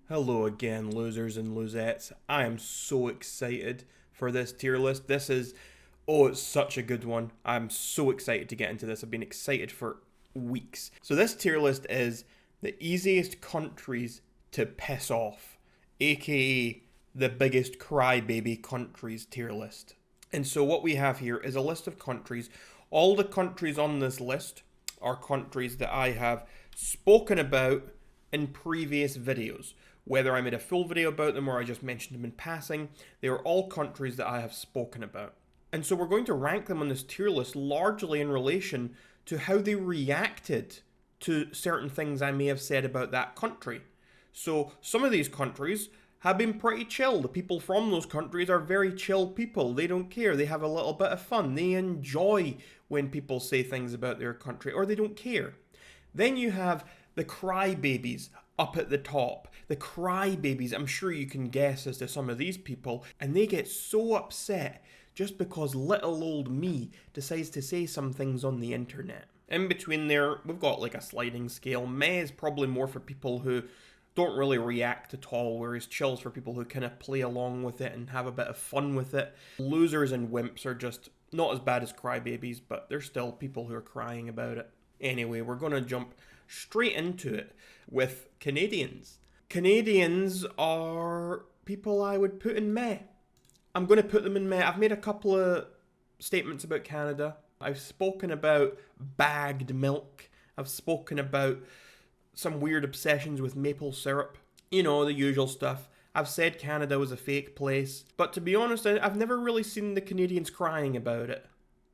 Hello again, losers and losettes. I am so excited for this tier list. It's such a good one. I'm so excited to get into this. I've been excited for weeks. So, this tier list is the easiest countries to piss off, aka the biggest crybaby countries tier list. And so, what we have here is a list of countries. All the countries on this list are countries that I have spoken about in previous videos. Whether I made a full video about them or I just mentioned them in passing, they are all countries that I have spoken about. And so we're going to rank them on this tier list largely in relation to how they reacted to certain things I may have said about that country. So some of these countries have been pretty chill. The people from those countries are very chill people. They don't care. They have a little bit of fun. They enjoy when people say things about their country, or they don't care. Then you have the crybabies up at the top. The crybabies, I'm sure you can guess as to some of these people, and they get so upset just because little old me decides to say some things on the internet. In between there, we've got like a sliding scale. Meh is probably more for people who don't really react at all, whereas chill's for people who kind of play along with it and have a bit of fun with it. Losers and wimps are just not as bad as crybabies, but they're still people who are crying about it. Anyway, we're going to jump straight into it with Canadians. Canadians are people I would put in meh. I'm going to put them in meh. I've made a couple of statements about Canada. I've spoken about bagged milk. I've spoken about some weird obsessions with maple syrup. You know, the usual stuff. I've said Canada was a fake place. But to be honest, I've never really seen the Canadians crying about it.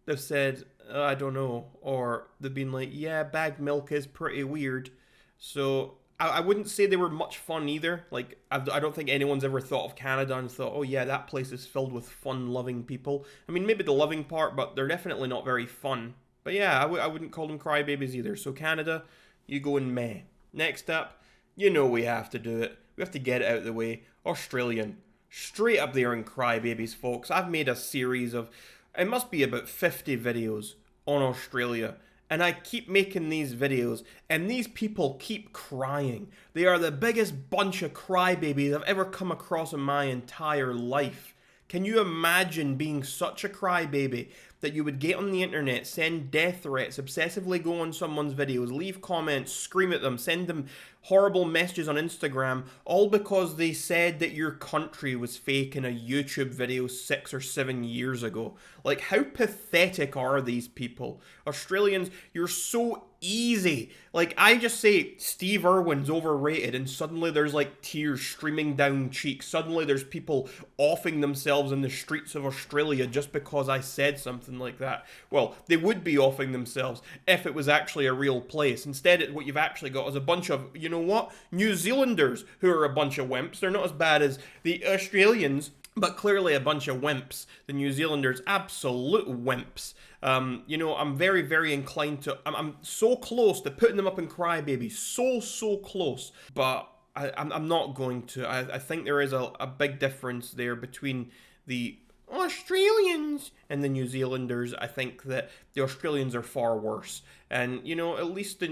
They've said, I don't know. Or they've been like, yeah, bagged milk is pretty weird. So I wouldn't say they were much fun either. Like, I don't think anyone's ever thought of Canada and thought, oh yeah, that place is filled with fun-loving people. I mean, maybe the loving part, but they're definitely not very fun. But yeah, I wouldn't call them crybabies either. So Canada, you go in meh. Next up, you know we have to do it. We have to get it out of the way. Australian. Straight up there in crybabies, folks. I've made a series of, it must be about 50 videos on Australia. And I keep making these videos, and these people keep crying. They are the biggest bunch of crybabies I've ever come across in my entire life. Can you imagine being such a crybaby that you would get on the internet, send death threats, obsessively go on someone's videos, leave comments, scream at them, send them horrible messages on Instagram, all because they said that your country was fake in a YouTube video 6 or 7 years ago? Like, how pathetic are these people? Australians, you're so easy. Like, I just say Steve Irwin's overrated and suddenly there's like tears streaming down cheeks. Suddenly there's people offing themselves in the streets of Australia just because I said something like that. Well, they would be offing themselves if it was actually a real place. Instead, what you've actually got is a bunch of, you know what, New Zealanders who are a bunch of wimps. They're not as bad as the Australians, but clearly a bunch of wimps. The New Zealanders, absolute wimps. I'm very, very inclined to, I'm so close to putting them up in crybaby. So close. But I'm not going to. I think there is a big difference there between the Australians and the New Zealanders. I think that the Australians are far worse, and at least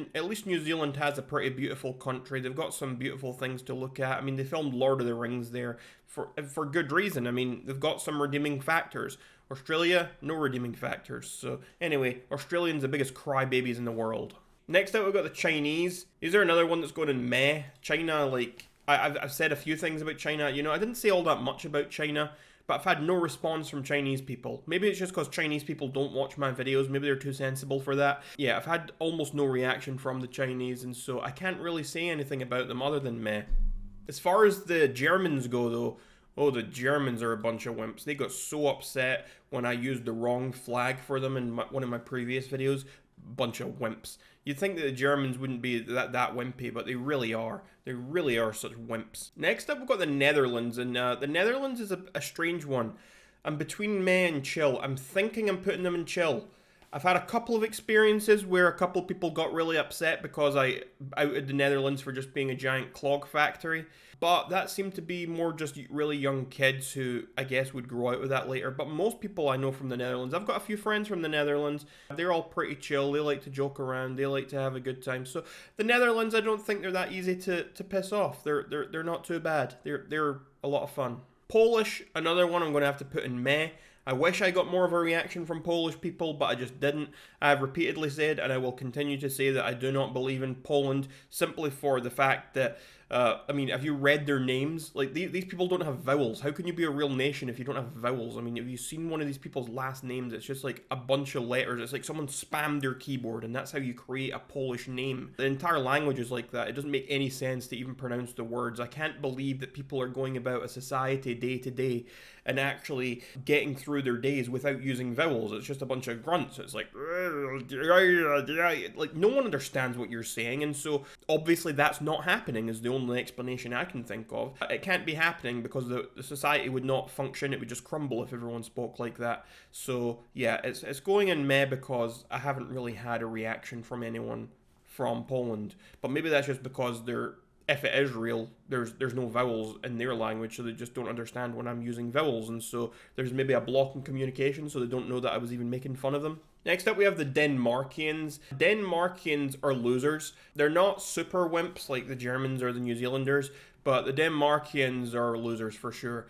New Zealand has a pretty beautiful country. They've got some beautiful things to look at. I mean, they filmed Lord of the Rings there for good reason. I mean, they've got some redeeming factors. Australia, no redeeming factors. So anyway, Australians the biggest crybabies in the world. Next up, we've got the Chinese. Is there another one that's going in meh? China, like I've said a few things about China. I didn't say all that much about China, but I've had no response from Chinese people. Maybe it's just because Chinese people don't watch my videos. Maybe they're too sensible for that. Yeah, I've had almost no reaction from the Chinese, and so I can't really say anything about them other than meh. As far as the Germans go, though, oh, the Germans are a bunch of wimps. They got so upset when I used the wrong flag for them in one of my previous videos. Bunch of wimps. You'd think that the Germans wouldn't be that wimpy, but they really are. They really are such wimps. Next up, we've got the Netherlands, and the Netherlands is a strange one. I'm between meh and chill. I'm thinking I'm putting them in chill. I've had a couple of experiences where a couple of people got really upset because I outed the Netherlands for just being a giant clog factory. But that seemed to be more just really young kids who I guess would grow out with that later. But most people I know from the Netherlands, I've got a few friends from the Netherlands. They're all pretty chill. They like to joke around. They like to have a good time. So the Netherlands, I don't think they're that easy to piss off. They're not too bad. They're a lot of fun. Polish, another one I'm going to have to put in meh. I wish I got more of a reaction from Polish people, but I just didn't. I have repeatedly said, and I will continue to say, that I do not believe in Poland, simply for the fact that, I mean, have you read their names? Like, these people don't have vowels. How can you be a real nation if you don't have vowels? I mean, have you seen one of these people's last names? It's just like a bunch of letters. It's like someone spammed their keyboard, and that's how you create a Polish name. The entire language is like that. It doesn't make any sense to even pronounce the words. I can't believe that people are going about a society day to day and actually getting through their days without using vowels. It's just a bunch of grunts. It's like no one understands what you're saying, and so obviously that's not happening is the only explanation I can think of. It can't be happening because the society would not function. It would just crumble if everyone spoke like that. So yeah, it's going in meh because I haven't really had a reaction from anyone from Poland, but maybe that's just because if it is real, there's no vowels in their language, so they just don't understand when I'm using vowels, and so there's maybe a block in communication, so they don't know that I was even making fun of them. Next up, we have the Denmarkians. Denmarkians are losers. They're not super wimps like the Germans or the New Zealanders, but the Denmarkians are losers for sure.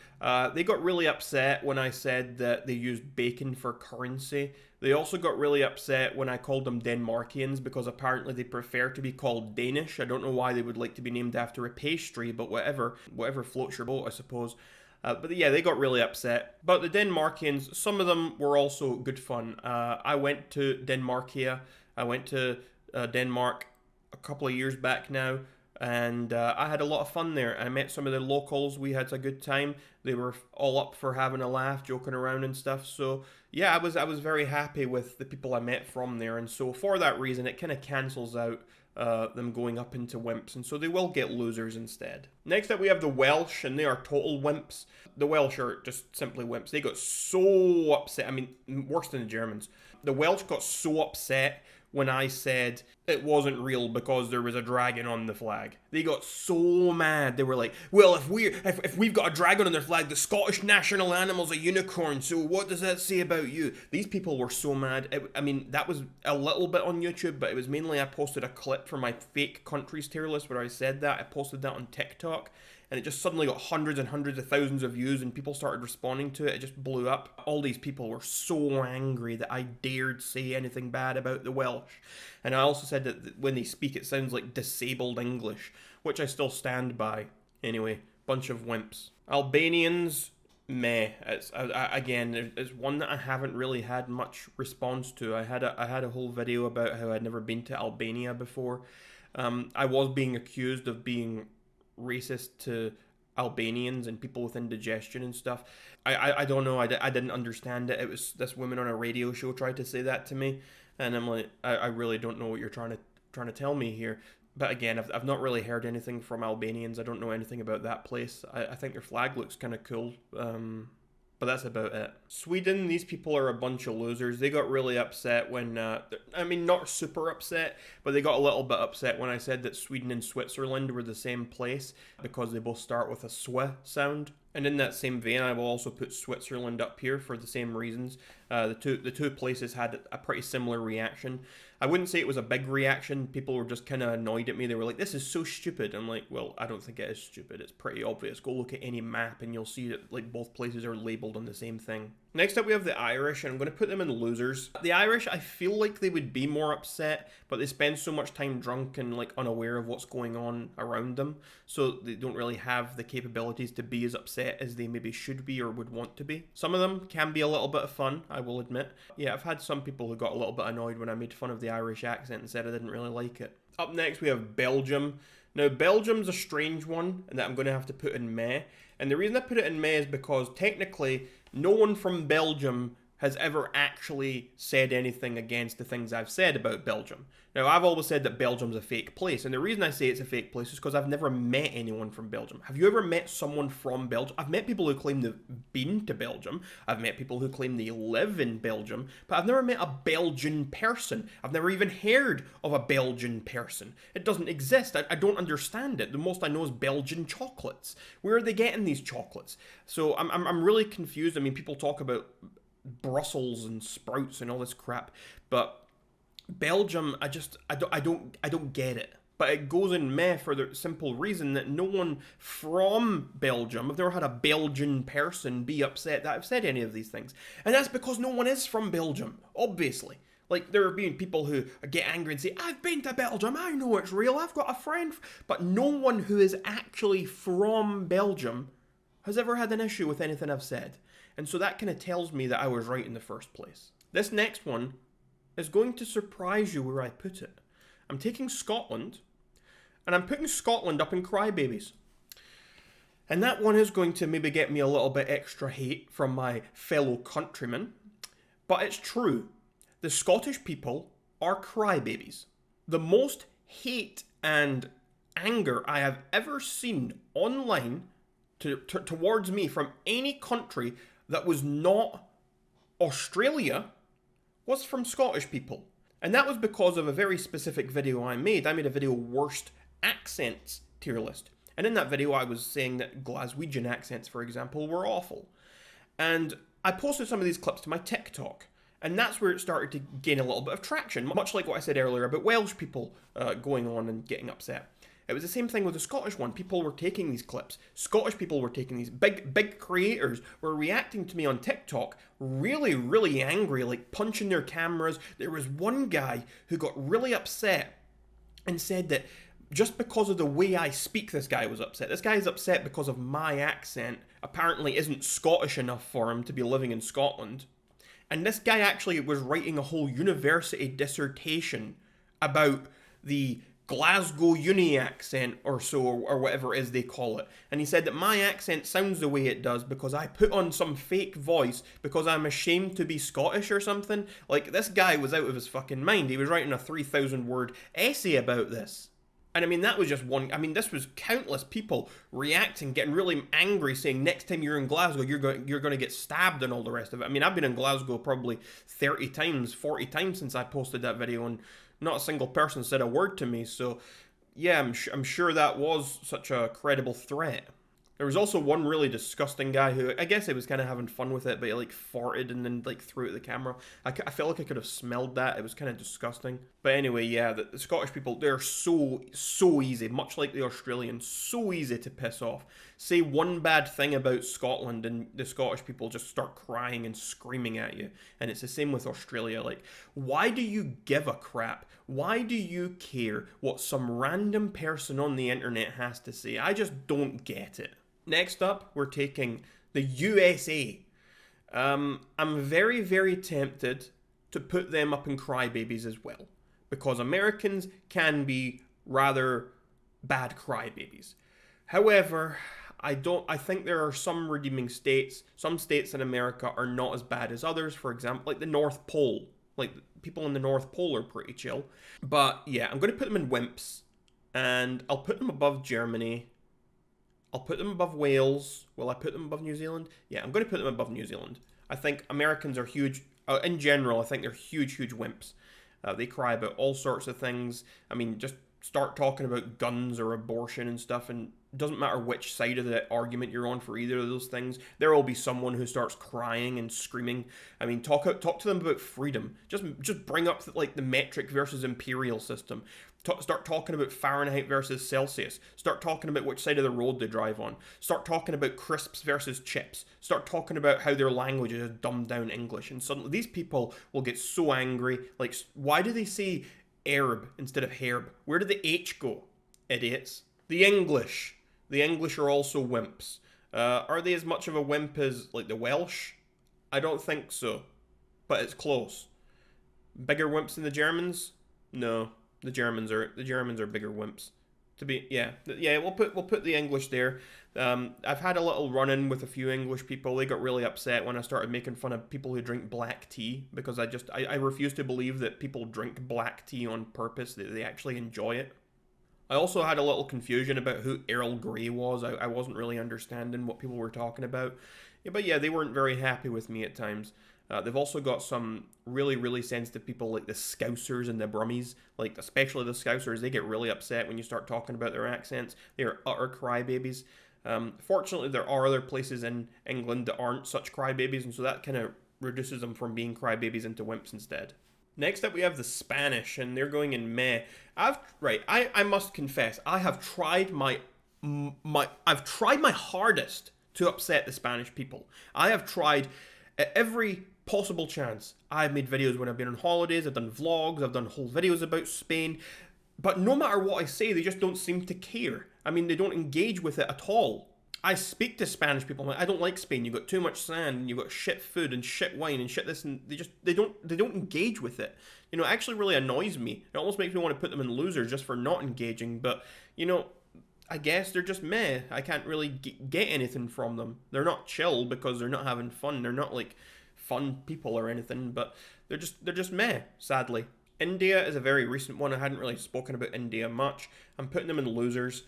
They got really upset when I said that they used bacon for currency. They also got really upset when I called them Denmarkians because apparently they prefer to be called Danish. I don't know why they would like to be named after a pastry, but whatever floats your boat, I suppose. But yeah, they got really upset. But the Denmarkians, some of them were also good fun. I went to Denmarkia. I went to Denmark a couple of years back now, and I had a lot of fun there. I met some of the locals. We had a good time. They were all up for having a laugh, joking around and stuff. So yeah, I was very happy with the people I met from there. And so for that reason, it kind of cancels out them going up into wimps, and so they will get losers instead. Next up, we have the Welsh, and they are total wimps. The Welsh are just simply wimps. They got so upset. I mean, worse than the Germans. The Welsh got so upset when I said it wasn't real because there was a dragon on the flag. They got so mad. They were like, well, if we've got a dragon on their flag, the Scottish national animal's a unicorn, so what does that say about you? These people were so mad. I mean, that was a little bit on YouTube, but it was mainly I posted a clip for my fake countries tier list where I said that. I posted that on TikTok, and it just suddenly got hundreds and hundreds of thousands of views, and people started responding to it. It just blew up. All these people were so angry that I dared say anything bad about the Welsh. And I also said that when they speak, it sounds like disabled English, which I still stand by. Anyway, bunch of wimps. Albanians, meh. It's one that I haven't really had much response to. I had a whole video about how I'd never been to Albania before. I was being accused of being racist to Albanians and people with indigestion and stuff. I don't know. I didn't understand it. It was this woman on a radio show tried to say that to me, and I'm like, I really don't know what you're trying to tell me here. But again, I've not really heard anything from Albanians. I don't know anything about that place. I think their flag looks kind of cool. But that's about it. Sweden, these people are a bunch of losers. They got really upset when, I mean, not super upset, but they got a little bit upset when I said that Sweden and Switzerland were the same place because they both start with a sw sound. And in that same vein, I will also put Switzerland up here for the same reasons. The two places had a pretty similar reaction. I wouldn't say it was a big reaction. People were just kind of annoyed at me. They were like, this is so stupid. I'm like, well, I don't think it is stupid. It's pretty obvious. Go look at any map and you'll see that like both places are labeled on the same thing. Next up, we have the Irish, and I'm going to put them in losers. The Irish, I feel like they would be more upset, but they spend so much time drunk and like unaware of what's going on around them, so they don't really have the capabilities to be as upset as they maybe should be or would want to be. Some of them can be a little bit of fun, I will admit. Yeah, I've had some people who got a little bit annoyed when I made fun of the Irish accent and said I didn't really like it. Up next, we have Belgium. Now, Belgium's a strange one, and that I'm going to have to put in meh. And the reason I put it in meh is because technically no one from Belgium has ever actually said anything against the things I've said about Belgium. Now, I've always said that Belgium's a fake place, and the reason I say it's a fake place is because I've never met anyone from Belgium. Have you ever met someone from Belgium? I've met people who claim they've been to Belgium. I've met people who claim they live in Belgium, but I've never met a Belgian person. I've never even heard of a Belgian person. It doesn't exist. I don't understand it. The most I know is Belgian chocolates. Where are they getting these chocolates? So I'm really confused. I mean, people talk about Brussels and sprouts and all this crap, but Belgium, I don't get it. But it goes in meh for the simple reason that no one from Belgium, I've never had a Belgian person be upset that I've said any of these things. And that's because no one is from Belgium, obviously. Like, there have been people who get angry and say, I've been to Belgium, I know it's real, I've got a friend. But no one who is actually from Belgium has ever had an issue with anything I've said. And so that kind of tells me that I was right in the first place. This next one is going to surprise you where I put it. I'm taking Scotland, and I'm putting Scotland up in Crybabies. And that one is going to maybe get me a little bit extra hate from my fellow countrymen. But it's true. The Scottish people are crybabies. The most hate and anger I have ever seen online towards me from any country that was not Australia was from Scottish people. And that was because of a very specific video I made. I made a video, Worst Accents Tier List. And in that video I was saying that Glaswegian accents, for example, were awful. And I posted some of these clips to my TikTok. And that's where it started to gain a little bit of traction. Much like what I said earlier about Welsh people going on and getting upset. It was the same thing with the Scottish one. People were taking these clips. Scottish people were taking these. Big creators were reacting to me on TikTok really, really angry, like punching their cameras. There was one guy who got really upset and said that just because of the way I speak, this guy was upset. This guy is upset because of my accent apparently isn't Scottish enough for him to be living in Scotland. And this guy actually was writing a whole university dissertation about the Glasgow uni accent or so, or whatever it is they call it. And he said that my accent sounds the way it does because I put on some fake voice because I'm ashamed to be Scottish or something. Like, this guy was out of his fucking mind. He was writing a 3,000 word essay about this. And I mean, that was just one. I mean, this was countless people reacting, getting really angry, saying next time you're in Glasgow, you're going to get stabbed and all the rest of it. I mean, I've been in Glasgow probably 30 times, 40 times since I posted that video, and not a single person said a word to me. So, yeah, I'm sure that was such a credible threat. There was also one really disgusting guy who, I guess he was kind of having fun with it, but he like farted and then like threw it at the camera. I felt like I could have smelled that. It was kind of disgusting. But anyway, yeah, the Scottish people, they're so easy, much like the Australians, so easy to piss off. Say one bad thing about Scotland and the Scottish people just start crying and screaming at you. And it's the same with Australia. Like, why do you give a crap? Why do you care what some random person on the internet has to say? I just don't get it. Next up, we're taking the USA. I'm very, very tempted to put them up in Crybabies as well, because Americans can be rather bad crybabies. However, I think there are some redeeming states. Some states in America are not as bad as others. For example, like the North Pole. Like, people in the North Pole are pretty chill. But yeah, I'm going to put them in wimps, and I'll put them above Germany. I'll put them above Wales. Will I put them above New Zealand? Yeah, I'm going to put them above New Zealand. I think Americans are huge. In general, I think they're huge wimps. They cry about all sorts of things. I mean, just start talking about guns or abortion and stuff, and it doesn't matter which side of the argument you're on for either of those things, there will be someone who starts crying and screaming. I mean, talk to them about freedom. Just bring up like the metric versus imperial system. Start talking about Fahrenheit versus Celsius. Start talking about which side of the road they drive on. Start talking about crisps versus chips. Start talking about how their language is dumbed down English. And suddenly these people will get so angry. Like, why do they say herb instead of herb? Where did the H go? Idiots. The English. The English are also wimps. Are they as much of a wimp as, like, the Welsh? I don't think so. But it's close. Bigger wimps than the Germans? No. The Germans are bigger wimps. Yeah, we'll put the English there. I've had a little run-in with a few English people. They got really upset when I started making fun of people who drink black tea, because I refuse to believe that people drink black tea on purpose, that they actually enjoy it. I also had a little confusion about who Earl Grey was. I wasn't really understanding what people were talking about. Yeah, but yeah, they weren't very happy with me at times. They've also got some really, really sensitive people like the Scousers and the Brummies, like especially the Scousers. They get really upset when you start talking about their accents. They're utter crybabies. Fortunately, there are other places in England that aren't such crybabies, and so that kind of reduces them from being crybabies into wimps instead. Next up, we have the Spanish, and they're going in meh. I must confess, I have tried I've tried my hardest to upset the Spanish people. I have tried at every possible chance. I've made videos when I've been on holidays, I've done vlogs, I've done whole videos about Spain, but no matter what I say, they just don't seem to care. I mean, they don't engage with it at all. I speak to Spanish people. I'm like, I don't like Spain. You've got too much sand, and you've got shit food and shit wine and shit this, and they don't engage with it. You know, it actually really annoys me. It almost makes me want to put them in losers just for not engaging. But you know, I guess they're just meh. I can't really get anything from them. They're not chill because they're not having fun. They're not like fun people or anything. But they're just meh. Sadly, India is a very recent one. I hadn't really spoken about India much. I'm putting them in losers.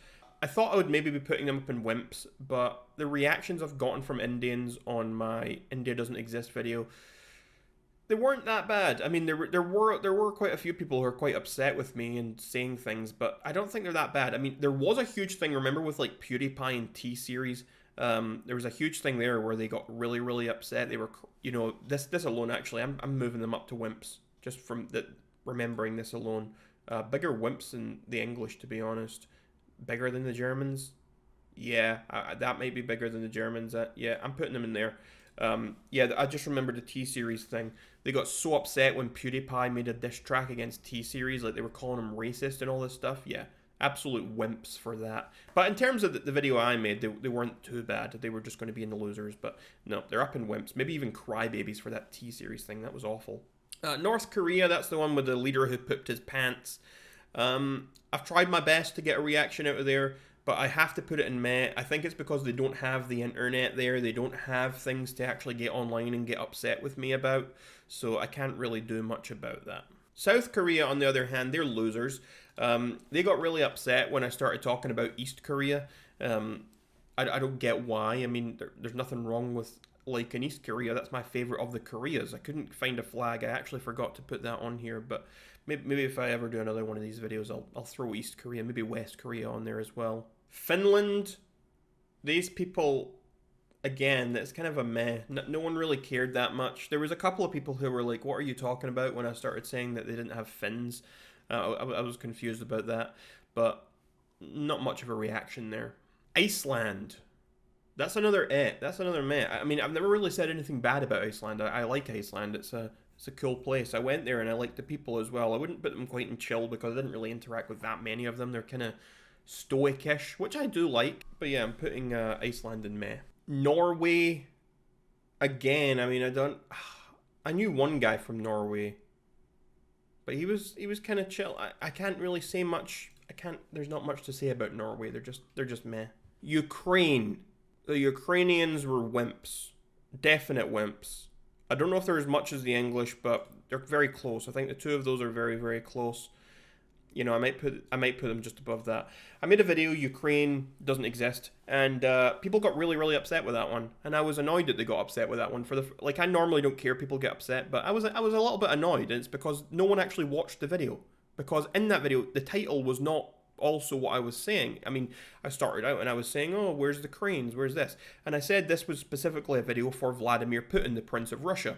I thought I would maybe be putting them up in wimps, but the reactions I've gotten from Indians on my India Doesn't Exist video, they weren't that bad. I mean, there were quite a few people who are quite upset with me and saying things, but I don't think they're that bad. I mean, there was a huge thing, remember, with like PewDiePie and T-Series? There was a huge thing there where they got really, really upset. They were, you know, this alone, actually, I'm moving them up to wimps, just from remembering this alone. Bigger wimps than the English, to be honest. Bigger than the Germans? Yeah, that might be bigger than the Germans. Yeah, I'm putting them in there. Yeah, I just remembered the T-Series thing. They got so upset when PewDiePie made a diss track against T-Series, like they were calling him racist and all this stuff. Yeah, absolute wimps for that. But in terms of the video I made, they weren't too bad. They were just going to be in the losers. But no, they're up in wimps. Maybe even crybabies for that T-Series thing. That was awful. North Korea, that's the one with the leader who pooped his pants. I've tried my best to get a reaction out of there, but I have to put it in meh. I think it's because they don't have the internet there. They don't have things to actually get online and get upset with me about, so I can't really do much about that. South Korea, on the other hand, they're losers. They got really upset when I started talking about East Korea. I don't get why. I mean, there's nothing wrong with liking East Korea. That's my favorite of the Koreas. I couldn't find a flag. I actually forgot to put that on here, but maybe if I ever do another one of these videos, I'll throw East Korea, maybe West Korea on there as well. Finland, these people, again, that's kind of a meh. No one really cared that much. There was a couple of people who were like, what are you talking about, when I started saying that they didn't have fins. I was confused about that, but not much of a reaction there. Iceland. That's another That's another meh. I mean, I've never really said anything bad about Iceland. I like Iceland. It's a cool place. I went there and I liked the people as well. I wouldn't put them quite in chill because I didn't really interact with that many of them. They're kind of stoic-ish, which I do like. But yeah, I'm putting Iceland in meh. Norway, again, I mean, I knew one guy from Norway, but he was kind of chill. I can't really say much. There's not much to say about Norway. They're just meh. Ukraine. The Ukrainians were wimps. Definite wimps. I don't know if they're as much as the English, but they're very close. I think the two of those are very, very close. You know, I might put them just above that. I made a video, Ukraine Doesn't Exist, and people got really, really upset with that one. And I was annoyed that they got upset with that one. I normally don't care if people get upset, but I was a little bit annoyed, and it's because no one actually watched the video. Because in that video, the title was not also what I was saying. I mean, I started out and I was saying, oh, where's the cranes? Where's this? And I said this was specifically a video for Vladimir Putin, the Prince of Russia.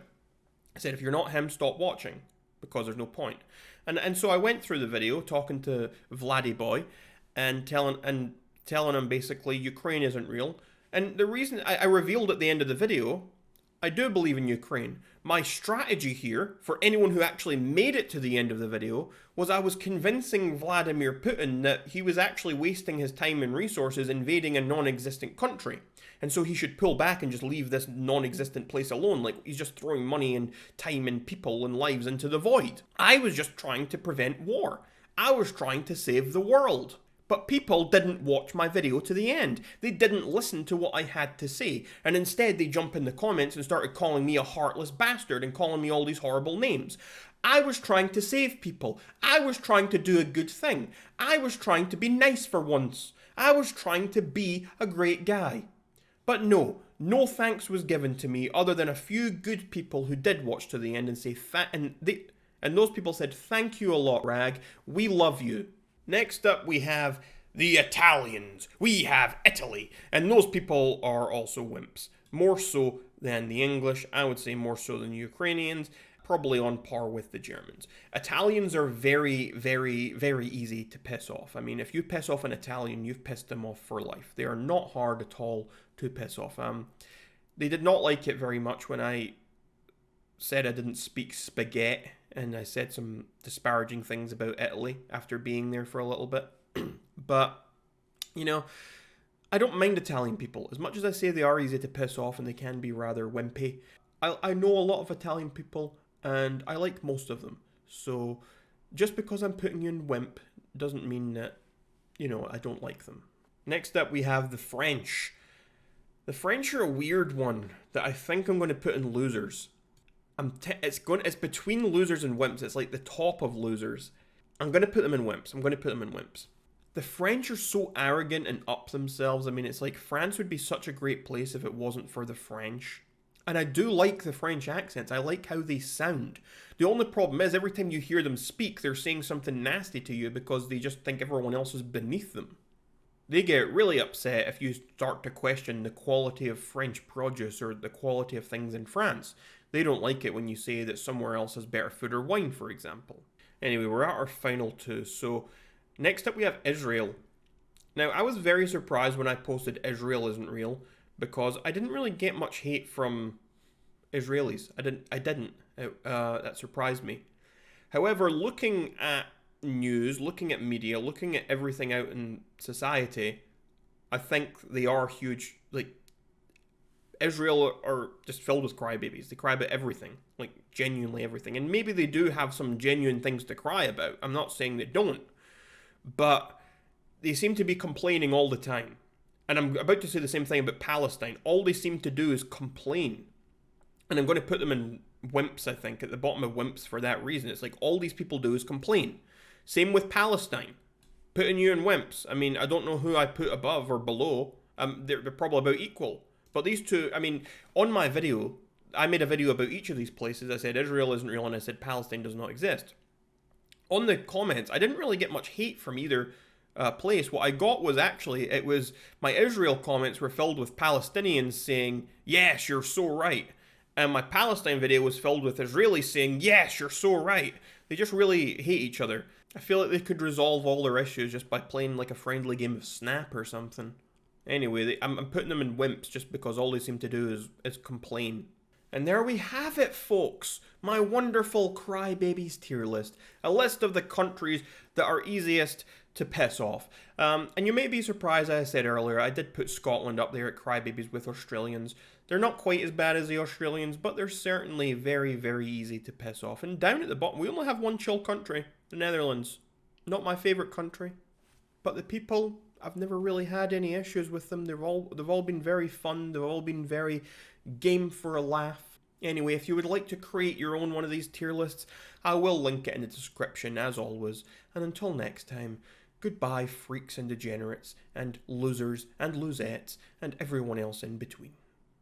I said, if you're not him, stop watching, because there's no point. And so I went through the video talking to Vladdy Boy and telling him basically Ukraine isn't real. And the reason I revealed at the end of the video, I do believe in Ukraine. My strategy here, for anyone who actually made it to the end of the video, was I was convincing Vladimir Putin that he was actually wasting his time and resources invading a non-existent country. And so he should pull back and just leave this non-existent place alone. Like, he's just throwing money and time and people and lives into the void. I was just trying to prevent war. I was trying to save the world. But people didn't watch my video to the end. They didn't listen to what I had to say. And instead they jump in the comments and started calling me a heartless bastard and calling me all these horrible names. I was trying to save people. I was trying to do a good thing. I was trying to be nice for once. I was trying to be a great guy. But no thanks was given to me other than a few good people who did watch to the end and say and those people said, "Thank you a lot, Rag. We love you." Next up we have the Italians. We have Italy. And those people are also wimps. More so than the English. I would say more so than the Ukrainians. Probably on par with the Germans. Italians are very, very, very easy to piss off. I mean, if you piss off an Italian, you've pissed them off for life. They are not hard at all to piss off. They did not like it very much when I said I didn't speak spaghetti, and I said some disparaging things about Italy after being there for a little bit. But, you know, I don't mind Italian people. As much as I say they are easy to piss off and they can be rather wimpy, I know a lot of Italian people, and I like most of them. So just because I'm putting you in wimp doesn't mean that, you know, I don't like them. Next up we have the French. The French are a weird one that I think I'm going to put in losers. It's between losers and wimps. It's like the top of losers. I'm going to put them in wimps. The French are so arrogant and up themselves. I mean, it's like France would be such a great place if it wasn't for the French. And I do like the French accents. I like how they sound. The only problem is every time you hear them speak, they're saying something nasty to you because they just think everyone else is beneath them. They get really upset if you start to question the quality of French produce or the quality of things in France. They don't like it when you say that somewhere else has better food or wine, for example. Anyway, we're at our final two. So next up we have Israel. Now, I was very surprised when I posted Israel isn't real, because I didn't really get much hate from Israelis. I didn't. That surprised me. However, looking at news, looking at media, looking at everything out in society, I think they are huge. Like, Israel are just filled with crybabies. They cry about everything, like genuinely everything. And maybe they do have some genuine things to cry about. I'm not saying they don't, but they seem to be complaining all the time. And I'm about to say the same thing about Palestine. All they seem to do is complain. And I'm going to put them in wimps, I think, at the bottom of wimps for that reason. It's like all these people do is complain. Same with Palestine. Putting you in wimps. I mean, I don't know who I put above or below. They're probably about equal. But these two, I mean, on my video, I made a video about each of these places. I said Israel isn't real and I said Palestine does not exist. On the comments, I didn't really get much hate from either place. What I got was actually, it was my Israel comments were filled with Palestinians saying, "Yes, you're so right." And my Palestine video was filled with Israelis saying, "Yes, you're so right." They just really hate each other. I feel like they could resolve all their issues just by playing like a friendly game of Snap or something. Anyway, I'm putting them in wimps just because all they seem to do is complain. And there we have it, folks. My wonderful Crybabies tier list. A list of the countries that are easiest to piss off. And you may be surprised, as I said earlier, I did put Scotland up there at Crybabies with Australians. They're not quite as bad as the Australians, but they're certainly very, very easy to piss off. And down at the bottom, we only have one chill country, the Netherlands. Not my favourite country. But the people, I've never really had any issues with them. They've all been very fun. They've all been very game for a laugh. Anyway, if you would like to create your own one of these tier lists, I will link it in the description as always. And until next time, goodbye freaks and degenerates and losers and losettes and everyone else in between.